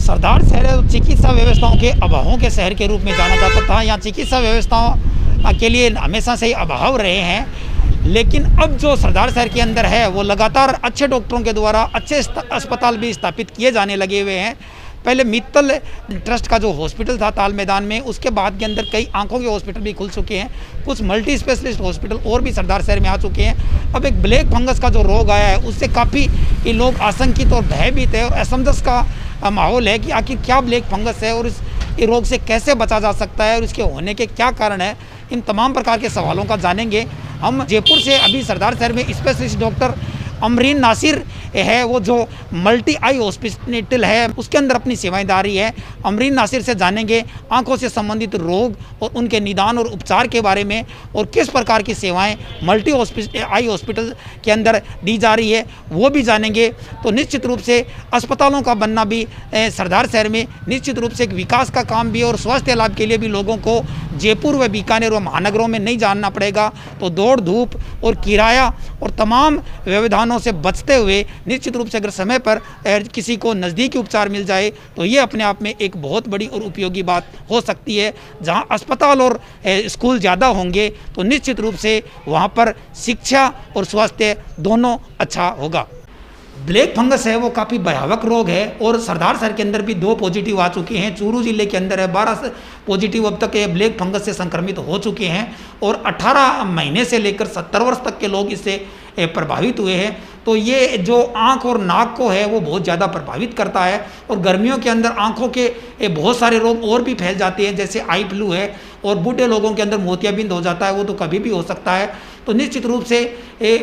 सरदार शहर चिकित्सा व्यवस्थाओं के अभावों के शहर के रूप में जाना जाता था। यहाँ चिकित्सा व्यवस्थाओं के लिए हमेशा से ही अभाव रहे हैं, लेकिन अब जो सरदार शहर के अंदर है वो लगातार अच्छे डॉक्टरों के द्वारा अच्छे अस्पताल भी स्थापित किए जाने लगे हुए हैं। पहले मित्तल ट्रस्ट का जो हॉस्पिटल था ताल मैदान में, उसके बाद के अंदर कई आंखों के हॉस्पिटल भी खुल चुके हैं। कुछ मल्टी स्पेशलिस्ट हॉस्पिटल और भी सरदार शहर में आ चुके हैं। अब एक ब्लैक फंगस का जो रोग आया है उससे काफ़ी लोग आशंकित और भयभीत है और असमंजस का माहौल है कि आखिर क्या ब्लैक फंगस है और इस रोग से कैसे बचा जा सकता है और इसके होने के क्या कारण है। इन तमाम प्रकार के सवालों का जानेंगे हम। जयपुर से अभी सरदार शहर में स्पेशलिस्ट डॉक्टर अमरीन नासिर है, वो जो मल्टी आई हॉस्पिटल है उसके अंदर अपनी सेवाएं दे रही है। अमरीन नासिर से जानेंगे आंखों से संबंधित रोग और उनके निदान और उपचार के बारे में और किस प्रकार की सेवाएं मल्टी आई हॉस्पिटल के अंदर दी जा रही है वो भी जानेंगे। तो निश्चित रूप से अस्पतालों का बनना भी सरदार शहर में निश्चित रूप से एक विकास का काम भी है और स्वास्थ्य लाभ के लिए भी लोगों को जयपुर व बीकानेर व महानगरों में नहीं जानना पड़ेगा। तो दौड़ धूप और किराया और तमाम व्यवधानों से बचते हुए निश्चित रूप से अगर समय पर किसी को नज़दीकी उपचार मिल जाए तो ये अपने आप में एक बहुत बड़ी और उपयोगी बात हो सकती है। जहां अस्पताल और स्कूल ज़्यादा होंगे तो निश्चित रूप से वहां पर शिक्षा और स्वास्थ्य दोनों अच्छा होगा। ब्लैक फंगस है वो काफ़ी भयावह रोग है और सरदार शहर के अंदर भी 2 पॉजिटिव आ चुके हैं। चूरू जिले के अंदर है 12 पॉजिटिव अब तक ब्लैक फंगस से संक्रमित हो चुके हैं और 18 महीने से लेकर 70 वर्ष तक के लोग इससे प्रभावित हुए हैं। तो ये जो आँख और नाक को है वो बहुत ज़्यादा प्रभावित करता है और गर्मियों के अंदर आँखों के बहुत सारे रोग और भी फैल जाते हैं, जैसे आई फ्लू है और बूढ़े लोगों के अंदर मोतियाबिंद हो जाता है, वो तो कभी भी हो सकता है। तो निश्चित रूप से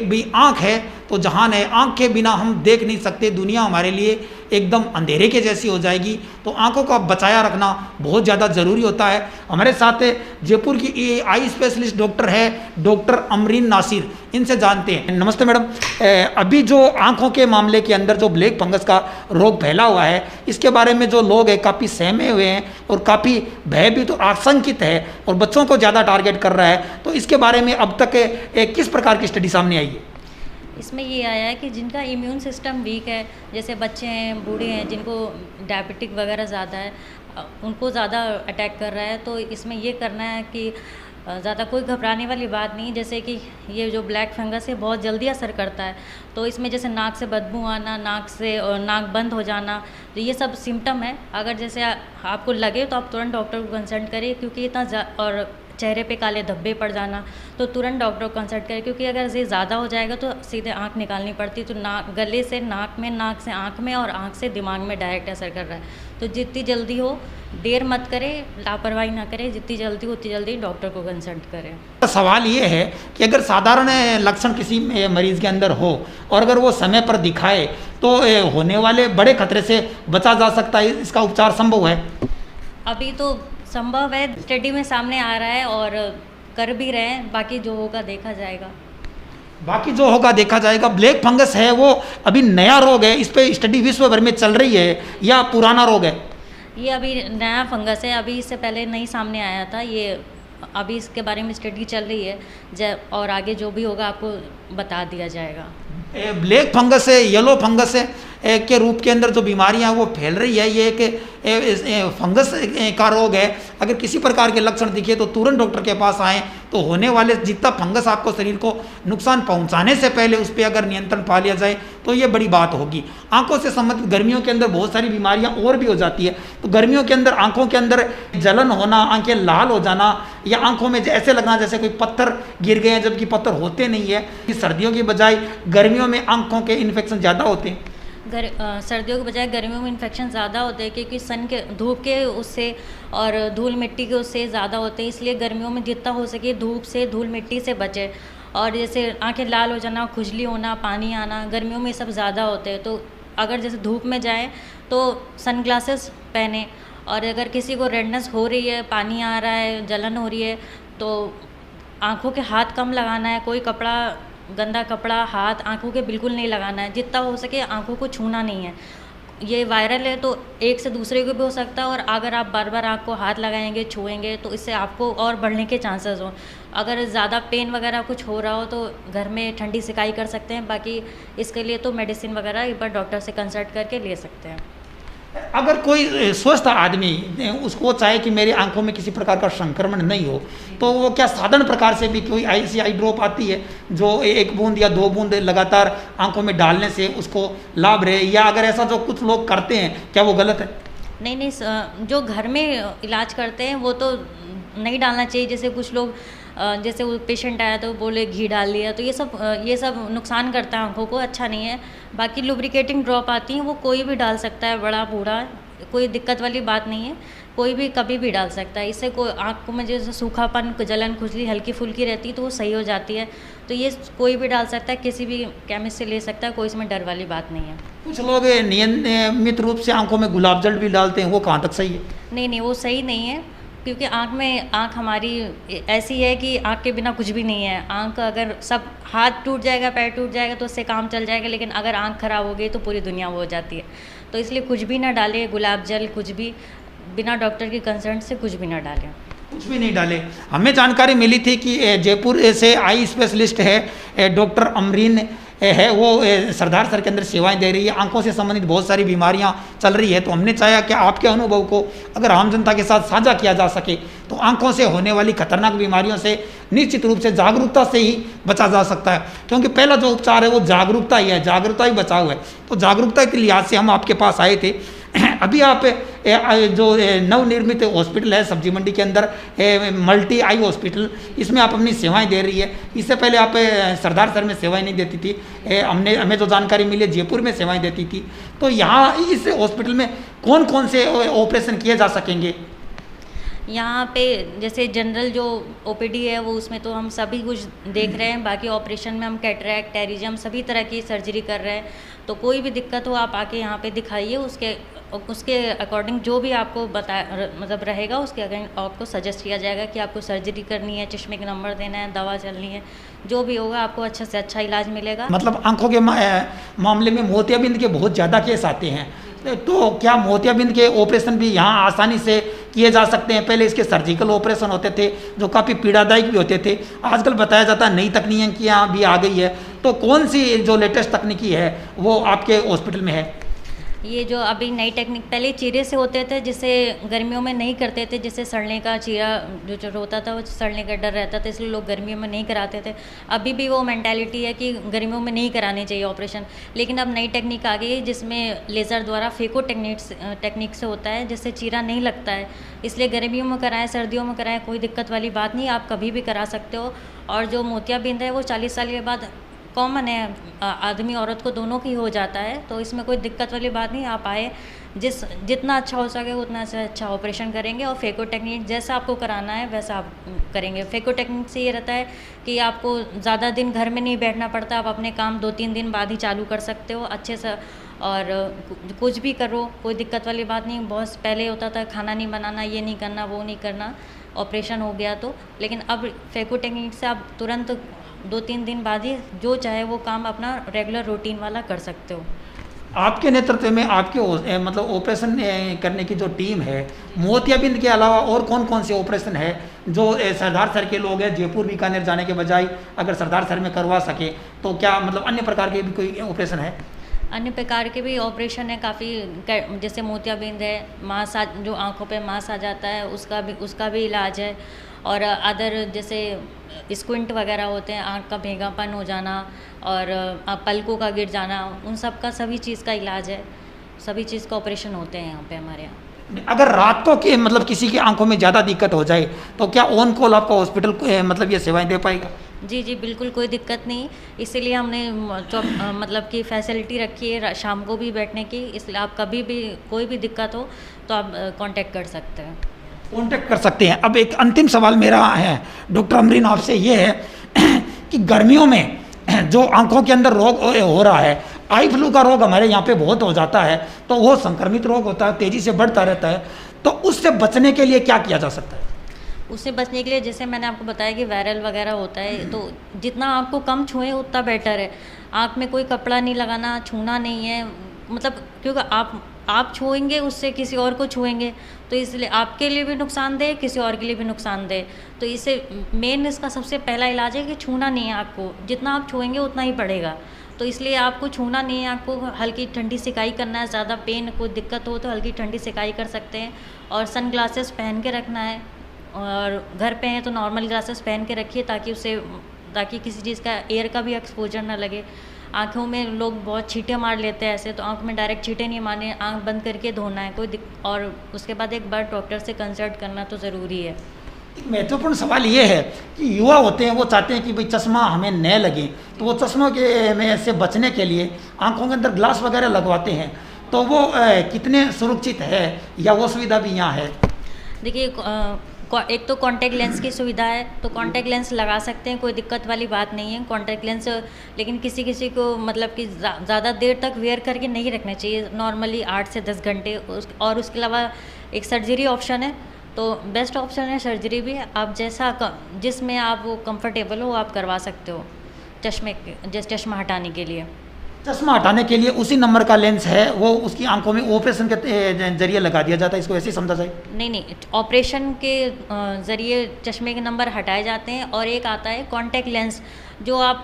भी आँख है तो जहान है, आँख के बिना हम देख नहीं सकते, दुनिया हमारे लिए एकदम अंधेरे के जैसी हो जाएगी। तो आँखों का बचाया रखना बहुत ज़्यादा ज़रूरी होता है। हमारे साथ जयपुर की आई स्पेशलिस्ट डॉक्टर है डॉक्टर अमरीन नासिर, इनसे जानते हैं। नमस्ते मैडम, अभी जो आँखों के मामले के अंदर जो ब्लैक फंगस का रोग फैला हुआ है इसके बारे में जो लोग हैं काफ़ी सहमे हुए हैं और काफ़ी भयभीत और आशंकित है और बच्चों को ज़्यादा टारगेट कर रहा है, तो इसके बारे में अब तक किस प्रकार की स्टडी सामने आई है? इसमें ये आया है कि जिनका इम्यून सिस्टम वीक है, जैसे बच्चे हैं, बूढ़े हैं, जिनको डायबिटिक वगैरह ज़्यादा है, उनको ज़्यादा अटैक कर रहा है। तो इसमें ये करना है कि ज़्यादा कोई घबराने वाली बात नहीं। जैसे कि ये जो ब्लैक फंगस है बहुत जल्दी असर करता है, तो इसमें जैसे नाक से बदबू आना, नाक बंद हो जाना, तो ये सब सिम्टम है। अगर जैसे आपको लगे तो आप तुरंत डॉक्टर को कंसल्ट करें, क्योंकि और चेहरे पे काले धब्बे पड़ जाना तो तुरंत डॉक्टर को कंसल्ट करें, क्योंकि अगर ये ज़्यादा हो जाएगा तो सीधे आँख निकालनी पड़ती है। तो गले से नाक में, नाक से आँख में और आँख से दिमाग में डायरेक्ट असर कर रहा है। तो जितनी जल्दी हो, देर मत करें, लापरवाही ना करें, जितनी जल्दी उतनी जल्दी डॉक्टर को कंसल्ट करें। सवाल ये है कि अगर साधारण लक्षण किसी मरीज़ के अंदर हो और अगर वो समय पर दिखाए तो होने वाले बड़े खतरे से बचा जा सकता है, इसका उपचार संभव है? अभी तो संभव है, स्टडी में सामने आ रहा है और कर भी रहे हैं। बाकी जो होगा देखा जाएगा। ब्लैक फंगस है वो अभी नया रोग है, इस पे स्टडी विश्व भर में चल रही है या पुराना रोग है? ये अभी नया फंगस है, अभी इससे पहले नहीं सामने आया था। ये अभी इसके बारे में स्टडी चल रही है और आगे जो भी होगा आपको बता दिया जाएगा। ब्लैक फंगस है, येलो फंगस है के रूप के अंदर जो बीमारियां वो फैल रही है, ये एक फंगस का रोग है। अगर किसी प्रकार के लक्षण दिखे तो तुरंत डॉक्टर के पास आएँ। तो होने वाले जितना फंगस आपको शरीर को नुकसान पहुंचाने से पहले उस पर अगर नियंत्रण पा लिया जाए तो ये बड़ी बात होगी। आंखों से संबंधित गर्मियों के अंदर बहुत सारी बीमारियां और भी हो जाती है। तो गर्मियों के अंदर आंखों के अंदर जलन होना, आंखें लाल हो जाना या आंखों में ऐसे लगना जैसे कोई पत्थर गिर गए हैं, जबकि पत्थर होते नहीं है। सर्दियों की बजाय गर्मियों में आंखों के इन्फेक्शन ज़्यादा होते हैं। सर्दियों के बजाय गर्मियों में इन्फेक्शन ज़्यादा होते हैं, क्योंकि धूप के उससे और धूल मिट्टी के उससे ज़्यादा होते हैं। इसलिए गर्मियों में जितना हो सके धूप से, धूल मिट्टी से बचे। और जैसे आंखें लाल हो जाना, खुजली होना, पानी आना, गर्मियों में ये सब ज़्यादा होते हैं। तो अगर जैसे धूप में जाएँ तो सन ग्लासेस पहने, और अगर किसी को रेडनेस हो रही है, पानी आ रहा है, जलन हो रही है, तो आँखों के हाथ कम लगाना है। कोई कपड़ा, गंदा कपड़ा हाथ, आंखों के बिल्कुल नहीं लगाना है। जितना हो सके आंखों को छूना नहीं है। ये वायरल है तो एक से दूसरे को भी हो सकता है, और अगर आप बार बार आँख को हाथ लगाएंगे, छुएंगे, तो इससे आपको और बढ़ने के चांसेस हो। अगर ज़्यादा पेन वगैरह कुछ हो रहा हो तो घर में ठंडी सिकाई कर सकते हैं। बाकी इसके लिए तो मेडिसिन वगैरह एक बार डॉक्टर से कंसल्ट करके ले सकते हैं। अगर कोई स्वस्थ आदमी उसको चाहे कि मेरी आंखों में किसी प्रकार का संक्रमण नहीं हो, तो वो क्या साधारण प्रकार से भी कोई ऐसी आई ड्रॉप आती है जो 1 बूंद या 2 बूंद लगातार आंखों में डालने से उसको लाभ रहे, या अगर ऐसा जो कुछ लोग करते हैं क्या वो गलत है? नहीं नहीं, जो घर में इलाज करते हैं वो तो नहीं डालना चाहिए। जैसे कुछ लोग जैसे वो पेशेंट आया तो बोले घी डाल लिया, तो ये सब नुकसान करता है आंखों को, अच्छा नहीं है। बाकी लुब्रिकेटिंग ड्रॉप आती हैं वो कोई भी डाल सकता है, बड़ा बूढ़ा, कोई दिक्कत वाली बात नहीं है, कोई भी कभी भी डाल सकता है। इससे कोई आँख में जैसे सूखापन, जलन, खुजली हल्की फुल्की रहती है तो वो सही हो जाती है। तो ये कोई भी डाल सकता है, किसी भी केमिस्ट से ले सकता है, कोई इसमें डर वाली बात नहीं है। कुछ लोग नियमित रूप से आंखों में गुलाब जल भी डालते हैं, वो कहाँ तक सही है? नहीं नहीं, वो सही नहीं है, क्योंकि आँख हमारी ऐसी है कि आँख के बिना कुछ भी नहीं है। आँख अगर सब हाथ टूट जाएगा, पैर टूट जाएगा तो उससे काम चल जाएगा, लेकिन अगर आँख खराब हो गई तो पूरी दुनिया वो हो जाती है। तो इसलिए कुछ भी ना डालें, गुलाब जल कुछ भी बिना डॉक्टर की कंसल्ट से कुछ भी ना डालें। कुछ भी नहीं डाले। हमें जानकारी मिली थी कि जयपुर से आई स्पेशलिस्ट है डॉक्टर अमरीन है, वो सरदार सर के अंदर सेवाएं दे रही है, आंखों से संबंधित बहुत सारी बीमारियां चल रही है। तो हमने चाहा कि आपके अनुभव को अगर आम जनता के साथ साझा किया जा सके तो आंखों से होने वाली खतरनाक बीमारियों से निश्चित रूप से जागरूकता से ही बचा जा सकता है, क्योंकि पहला जो उपचार है वो जागरूकता ही है, जागरूकता ही बचाव है। तो जागरूकता के लिहाज से हम आपके पास आए थे। अभी आप जो नवनिर्मित हॉस्पिटल है सब्जी मंडी के अंदर, मल्टी आई हॉस्पिटल, इसमें आप अपनी सेवाएं दे रही है। इससे पहले आप सरदार सर में सेवाएं नहीं देती थी, हमें जो जानकारी मिली जयपुर में सेवाएं देती थी। तो यहाँ इस हॉस्पिटल में कौन कौन से ऑपरेशन किए जा सकेंगे? यहाँ पे जैसे जनरल जो ओपीडी है वो उसमें तो हम सभी कुछ देख रहे हैं। बाकी ऑपरेशन में हम कैटरैक्ट, टेरिज्म, सभी तरह की सर्जरी कर रहे हैं। तो कोई भी दिक्कत हो आप आके यहाँ पे दिखाइए, उसके अकॉर्डिंग जो भी आपको मतलब रहेगा उसके अकॉर्डिंग आपको सजेस्ट किया जाएगा कि आपको सर्जरी करनी है, चश्मे का नंबर देना है, दवा चलनी है, जो भी होगा आपको अच्छा से अच्छा इलाज मिलेगा। मतलब आंखों के मामले में मोतियाबिंद के बहुत ज़्यादा केस आते हैं, तो क्या मोतियाबिंद के ऑपरेशन भी यहाँ आसानी से किए जा सकते हैं? पहले इसके सर्जिकल ऑपरेशन होते थे जो काफ़ी पीड़ादायक भी होते थे, आजकल बताया जाता है नई तकनीकियाँ भी आ गई है। तो कौन सी जो लेटेस्ट तकनीकी है वो आपके हॉस्पिटल में है? ये जो अभी नई टेक्निक, पहले चीरे से होते थे जिसे गर्मियों में नहीं करते थे, जिससे सड़ने का चीरा जो होता था वो सड़ने का डर रहता था, इसलिए लोग गर्मियों में नहीं कराते थे। अभी भी वो मेंटालिटी है कि गर्मियों में नहीं करानी चाहिए ऑपरेशन, लेकिन अब नई टेक्निक आ गई है जिसमें लेज़र द्वारा फेको टेक्निक से होता है, जिससे चीरा नहीं लगता है। इसलिए गर्मियों में कराएं, सर्दियों में कराएं, कोई दिक्कत वाली बात नहीं, आप कभी भी करा सकते हो। और जो मोतियाबिंद है वो 40 साल के बाद कॉमन है, आदमी औरत को दोनों की हो जाता है, तो इसमें कोई दिक्कत वाली बात नहीं। आप आए, जितना अच्छा हो सके उतना से अच्छा ऑपरेशन करेंगे, और फेको टेक्निक जैसा आपको कराना है वैसा आप करेंगे। फेको टेक्निक से ये रहता है कि आपको ज़्यादा दिन घर में नहीं बैठना पड़ता, आप अपने काम 2-3 दिन बाद ही चालू कर सकते हो अच्छे से, और कुछ भी करो, कोई दिक्कत वाली बात नहीं। बहुत पहले होता था खाना नहीं बनाना, ये नहीं करना, वो नहीं करना, ऑपरेशन हो गया तो, लेकिन अब फेको टेक्निक से आप तुरंत 2-3 दिन बाद ही जो चाहे वो काम अपना रेगुलर रूटीन वाला कर सकते हो। आपके नेतृत्व में आपके मतलब ऑपरेशन करने की जो टीम है, मोतियाबिंद के अलावा और कौन कौन से ऑपरेशन है जो सरदार सर के लोग हैं जयपुर बीकानेर जाने के बजाय अगर सरदार सर में करवा सके, तो क्या मतलब अन्य प्रकार के भी कोई ऑपरेशन है? अन्य प्रकार के भी ऑपरेशन है काफ़ी, जैसे मोतियाबिंद है, मांस जो आंखों पे मांस आ जाता है उसका भी इलाज है, और अदर जैसे स्क्विंट वगैरह होते हैं, आँख का भेगापन हो जाना और पलकों का गिर जाना, उन सब का सभी चीज़ का इलाज है, सभी चीज़ का ऑपरेशन होते हैं यहाँ पे हमारे यहाँ। अगर रात को के मतलब किसी की आंखों में ज़्यादा दिक्कत हो जाए तो क्या ऑन कॉल आपका हॉस्पिटल मतलब ये सेवाएं दे पाएगा? जी जी बिल्कुल, कोई दिक्कत नहीं, इसीलिए हमने मतलब कि फैसिलिटी रखी है शाम को भी बैठने की, इसलिए आप कभी भी कोई भी दिक्कत हो तो आप कांटेक्ट कर सकते हैं, कांटेक्ट कर सकते हैं। अब एक अंतिम सवाल मेरा है डॉक्टर अमरीन आपसे ये है कि गर्मियों में जो आंखों के अंदर रोग हो रहा है, आई फ्लू का रोग हमारे यहाँ पे बहुत हो जाता है, तो वो संक्रमित रोग होता है, तेज़ी से बढ़ता रहता है, तो उससे बचने के लिए क्या किया जा सकता है? उससे बचने के लिए जैसे मैंने आपको बताया कि वायरल वगैरह होता है, तो जितना आँख को कम छुएं उतना बेटर है। आँख में कोई कपड़ा नहीं लगाना, छूना नहीं है, मतलब क्योंकि आप आप छुएंगे उससे किसी और को छुएंगे, तो इसलिए आपके लिए भी नुकसानदेह, किसी और के लिए भी नुकसानदेह। तो इसे मेन इसका सबसे पहला इलाज है कि छूना नहीं है आपको, जितना आप छुएंगे उतना ही बढ़ेगा। तो इसलिए आपको छूना नहीं है, आपको हल्की ठंडी सिकाई करना है। ज़्यादा पेन कोई दिक्कत हो तो हल्की ठंडी सिकाई कर सकते हैं, और सन ग्लासेस पहन के रखना है। और घर पे हैं तो नॉर्मल ग्लासेस पहन के रखिए, ताकि किसी चीज़ का एयर का भी एक्सपोजर ना लगे। आँखों में लोग बहुत छींटे मार लेते हैं ऐसे, तो आँख में डायरेक्ट छींटे नहीं मारने, आँख बंद करके धोना है और उसके बाद एक बार डॉक्टर से कंसल्ट करना तो ज़रूरी है। एक महत्वपूर्ण सवाल ये है कि युवा होते हैं, वो चाहते हैं कि भाई चश्मा हमें न लगे, तो वो चश्मों के में से बचने के लिए आंखों के अंदर ग्लास वगैरह लगवाते हैं, तो वो कितने सुरक्षित है या वो सुविधा भी यहाँ है? देखिए, एक तो कॉन्टैक्ट लेंस की सुविधा है, तो कॉन्टैक्ट लेंस लगा सकते हैं, कोई दिक्कत वाली बात नहीं है कॉन्टैक्ट लेंस। लेकिन किसी किसी को मतलब कि ज़्यादा देर तक वेयर करके नहीं रखना चाहिए, नॉर्मली 8 से 10 घंटे। और उसके अलावा एक सर्जरी ऑप्शन है, तो बेस्ट ऑप्शन है सर्जरी भी। आप जिसमें आप कंफर्टेबल हो आप करवा सकते हो चश्मा हटाने के लिए। चश्मा हटाने के लिए उसी नंबर का लेंस है, वो उसकी आंखों में ऑपरेशन के जरिए लगा दिया जाता है, इसको ऐसे ही समझा जाए? नहीं, ऑपरेशन के ज़रिए चश्मे के नंबर हटाए जाते हैं। और एक आता है कॉन्टैक्ट लेंस, जो आप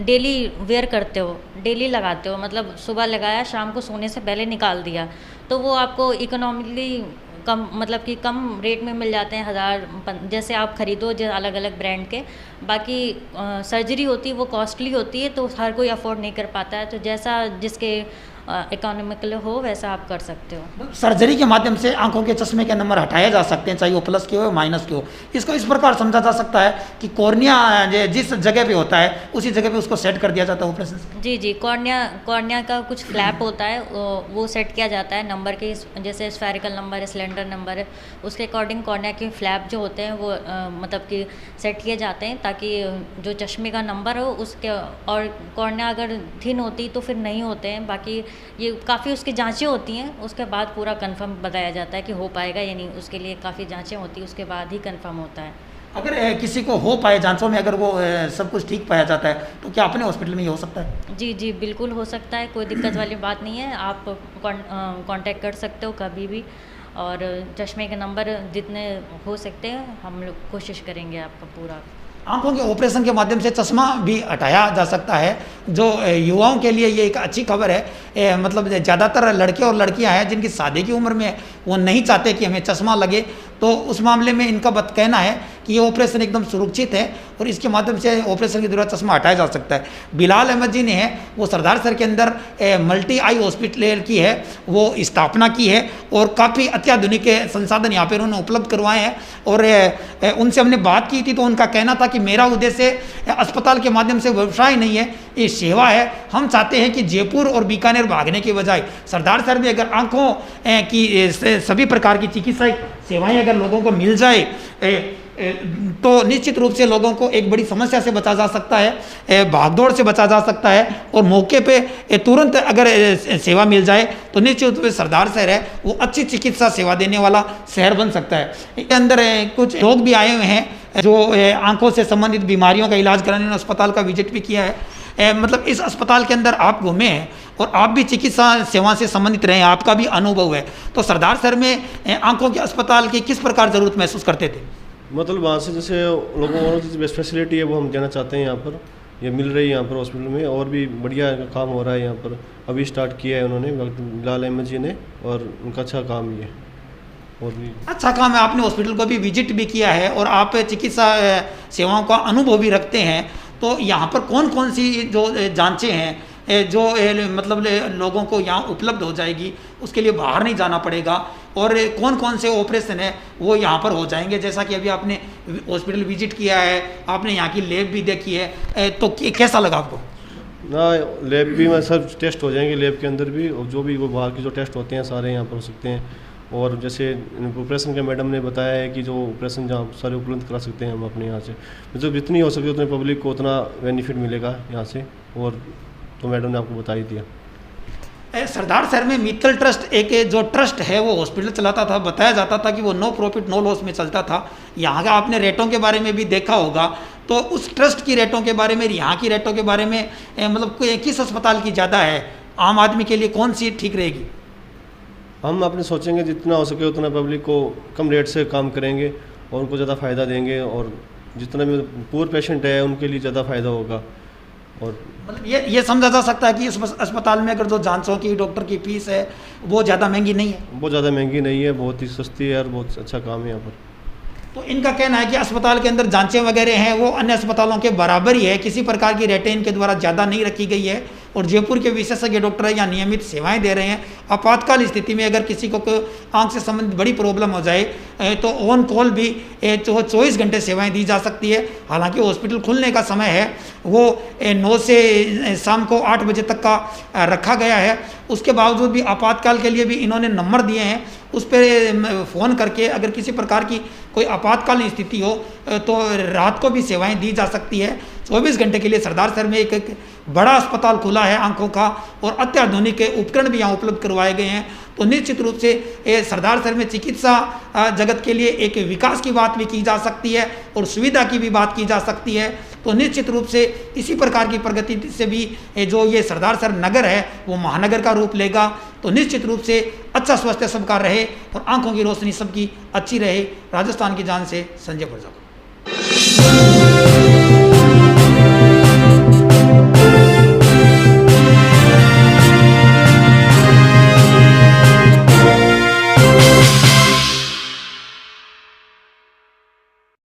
डेली वेयर करते हो, डेली लगाते हो, मतलब सुबह लगाया, शाम को सोने से पहले निकाल दिया, तो वो आपको इकोनॉमिकली कम, मतलब कि कम रेट में मिल जाते हैं। 1000 जैसे आप खरीदो अलग अलग ब्रांड के। बाकी सर्जरी होती है वो कॉस्टली होती है, तो हर कोई अफोर्ड नहीं कर पाता है, तो जैसा जिसके इकोनॉमिकल हो वैसा आप कर सकते हो। सर्जरी के माध्यम से आंखों के चश्मे के नंबर हटाए जा सकते हैं, चाहे वो प्लस के हो या माइनस के हो। इसको इस प्रकार समझा जा सकता है कि कॉर्निया जिस जगह पे होता है उसी जगह पे उसको सेट कर दिया जाता है ऑपरेशन से। जी, कॉर्निया का कुछ फ्लैप होता है, वो सेट किया जाता है नंबर के, जैसे स्फेरिकल नंबर है, सिलेंडर नंबर है, उसके अकॉर्डिंग कॉर्निया के फ्लैप जो होते हैं वो मतलब कि सेट किए जाते हैं, ताकि जो चश्मे का नंबर हो उसके, और कॉर्निया अगर थिन होती तो फिर नहीं होते हैं। बाकी ये काफ़ी उसकी जांचें होती हैं, उसके बाद पूरा कंफर्म बताया जाता है कि हो पाएगा या नहीं, उसके लिए काफ़ी जांचें होती हैं, उसके बाद ही कंफर्म होता है। अगर किसी को हो पाए जांचों में, अगर वो सब कुछ ठीक पाया जाता है, तो क्या अपने हॉस्पिटल में ये हो सकता है? जी बिल्कुल हो सकता है, कोई दिक्कत वाली बात नहीं है। आप कांटेक्ट कर सकते हो कभी भी, और चश्मे के नंबर जितने हो सकते हैं हम लोग कोशिश करेंगे आपका पूरा। आंखों के ऑपरेशन के माध्यम से चश्मा भी हटाया जा सकता है, जो युवाओं के लिए ये एक अच्छी खबर है। मतलब ज़्यादातर लड़के और लड़कियां हैं जिनकी शादी की उम्र में वो नहीं चाहते कि हमें चश्मा लगे, तो उस मामले में इनका कहना है कि ये ऑपरेशन एकदम सुरक्षित है और इसके माध्यम से ऑपरेशन के दौरान चश्मा हटाया जा सकता है। बिलाल अहमद जी ने है वो सरदार सर के अंदर मल्टी आई हॉस्पिटल की है वो स्थापना की है, और काफ़ी अत्याधुनिक संसाधन यहाँ पर उन्होंने उपलब्ध करवाए हैं। और उनसे हमने बात की थी तो उनका कहना था कि मेरा उद्देश्य अस्पताल के माध्यम से व्यवसाय नहीं है, ये सेवा है। हम चाहते हैं कि जयपुर और बीकानेर भागने के बजाय सरदार सर में अगर आँखों की सभी प्रकार की चिकित्सा सेवाएं अगर लोगों को मिल जाए तो निश्चित रूप से लोगों को एक बड़ी समस्या से बचा जा सकता है, भागदौड़ से बचा जा सकता है, और मौके पे तुरंत अगर सेवा मिल जाए तो निश्चित रूप से सरदार शहर है वो अच्छी चिकित्सा सेवा देने वाला शहर बन सकता है। इसके अंदर कुछ लोग भी आए हुए हैं जो आंखों से संबंधित बीमारियों का इलाज कराने उन्होंने अस्पताल का विजिट भी किया है। मतलब इस अस्पताल के अंदर आप घूमे हैं और आप भी चिकित्सा सेवा से संबंधित रहे हैं, आपका भी अनुभव है, तो सरदार शहर में आंखों के अस्पताल की किस प्रकार ज़रूरत महसूस करते थे? मतलब वहाँ से जैसे लोगों को जो बेस्ट फैसिलिटी है वो हम देना चाहते हैं, यहाँ पर ये मिल रही है यहाँ पर हॉस्पिटल में, और भी बढ़िया काम हो रहा है यहाँ पर। अभी स्टार्ट किया है उन्होंने बिलाल अहमद जी ने, और उनका अच्छा काम ही है। और भी अच्छा काम है, आपने हॉस्पिटल को भी विजिट भी किया है और आप चिकित्सा सेवाओं का अनुभव भी रखते हैं, तो यहाँ पर कौन कौन सी जो जांचें हैं जो मतलब लोगों को यहाँ उपलब्ध हो जाएगी, उसके लिए बाहर नहीं जाना पड़ेगा, और कौन कौन से ऑपरेशन है वो यहाँ पर हो जाएंगे? जैसा कि अभी आपने हॉस्पिटल विजिट किया है, आपने यहाँ की लैब भी देखी है, तो कैसा लगा आपको? ना लैब भी में सब टेस्ट हो जाएंगे, लैब के अंदर भी, और जो भी वो बाहर के जो टेस्ट होते हैं सारे यहाँ पर हो सकते हैं। और जैसे ऑपरेशन के मैडम ने बताया है कि जो ऑपरेशन जहाँ सारे उपलब्ध करा सकते हैं हम अपने यहाँ से, मतलब जितनी हो सके उतने पब्लिक को उतना बेनिफिट मिलेगा यहाँ से, और तो मैडम ने आपको बता ही दिया। सरदार शहर में मित्तल ट्रस्ट एक जो ट्रस्ट है वो हॉस्पिटल चलाता था, बताया जाता था कि वो नो प्रॉफिट नो लॉस में चलता था। यहाँ का आपने रेटों के बारे में भी देखा होगा, तो उस ट्रस्ट की रेटों के बारे में, यहाँ की रेटों के बारे में मतलब किस अस्पताल की ज़्यादा है, आम आदमी के लिए कौन सी ठीक रहेगी? हम अपने सोचेंगे जितना हो सके उतना पब्लिक को कम रेट से काम करेंगे और उनको ज़्यादा फ़ायदा देंगे, और जितना भी पुअर पेशेंट है उनके लिए ज़्यादा फ़ायदा होगा। और मतलब ये समझा जा सकता है कि इस अस्पताल में अगर जो जांचों की डॉक्टर की फीस है वो ज़्यादा महंगी नहीं है, बहुत ज़्यादा महंगी नहीं है, बहुत ही सस्ती है और बहुत अच्छा काम है यहाँ पर। तो इनका कहना है कि अस्पताल के अंदर जांचें वगैरह हैं वो अन्य अस्पतालों के बराबर ही है, किसी प्रकार की रेटें इनके द्वारा ज़्यादा नहीं रखी गई है, और जयपुर के विशेषज्ञ डॉक्टर यहाँ नियमित सेवाएं दे रहे हैं। आपातकाल स्थिति में अगर किसी को आंख से संबंधित बड़ी प्रॉब्लम हो जाए तो ऑन कॉल भी 24 घंटे सेवाएं दी जा सकती है। हालांकि हॉस्पिटल खुलने का समय है वो 9 से शाम को 8 बजे तक का रखा गया है। उसके बावजूद भी आपातकाल के लिए भी इन्होंने नंबर दिए हैं, उस पर फ़ोन करके अगर किसी प्रकार की कोई आपातकालीन स्थिति हो तो रात को भी सेवाएं दी जा सकती है। 24 घंटे के लिए सरदार शहर में एक बड़ा अस्पताल खुला है आंखों का, और अत्याधुनिक उपकरण भी यहाँ उपलब्ध करवाए गए हैं। तो निश्चित रूप से सरदार शहर में चिकित्सा जगत के लिए एक विकास की बात भी की जा सकती है और सुविधा की भी बात की जा सकती है। तो निश्चित रूप से इसी प्रकार की प्रगति से भी जो ये सरदार शहर नगर है वो महानगर का रूप लेगा। तो निश्चित रूप से अच्छा स्वास्थ्य सबका रहे और आंखों की रोशनी सबकी अच्छी रहे। राजस्थान की जान से संजय प्रजापति।